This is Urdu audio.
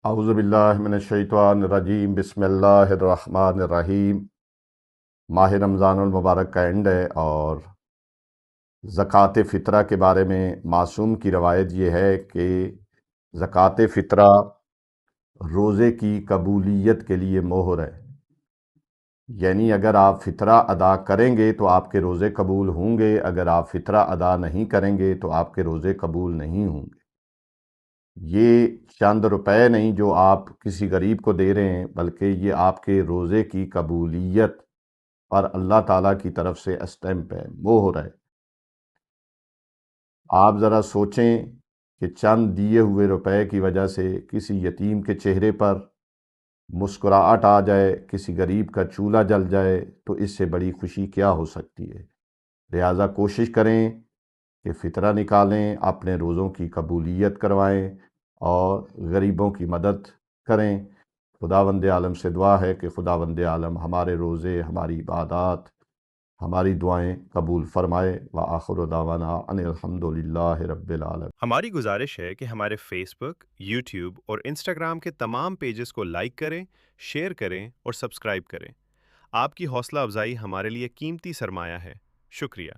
اعوذ باللہ من الشیطان الرجیم، بسم اللہ الرحمن الرحیم۔ ماہ رمضان المبارک کا اینڈ ہے، اور زکوٰۃ فطرہ کے بارے میں معصوم کی روایت یہ ہے کہ زکوٰۃ فطرہ روزے کی قبولیت کے لیے مہر ہے، یعنی اگر آپ فطرہ ادا کریں گے تو آپ کے روزے قبول ہوں گے، اگر آپ فطرہ ادا نہیں کریں گے تو آپ کے روزے قبول نہیں ہوں گے۔ یہ چند روپے نہیں جو آپ کسی غریب کو دے رہے ہیں، بلکہ یہ آپ کے روزے کی قبولیت اور اللہ تعالیٰ کی طرف سے اسٹیمپ ہے، مہر ہے۔ آپ ذرا سوچیں کہ چند دیے ہوئے روپے کی وجہ سے کسی یتیم کے چہرے پر مسکراہٹ آ جائے، کسی غریب کا چولہا جل جائے، تو اس سے بڑی خوشی کیا ہو سکتی ہے؟ لہٰذا کوشش کریں کہ فطرہ نکالیں، اپنے روزوں کی قبولیت کروائیں اور غریبوں کی مدد کریں۔ خداوند عالم سے دعا ہے کہ خداوند عالم ہمارے روزے، ہماری عبادات، ہماری دعائیں قبول فرمائے۔ وآخر دعوانا ان الحمد للہ رب العالمین۔ ہماری گزارش ہے کہ ہمارے فیس بک، یوٹیوب اور انسٹاگرام کے تمام پیجز کو لائک کریں، شیئر کریں اور سبسکرائب کریں۔ آپ کی حوصلہ افزائی ہمارے لیے قیمتی سرمایہ ہے۔ شکریہ۔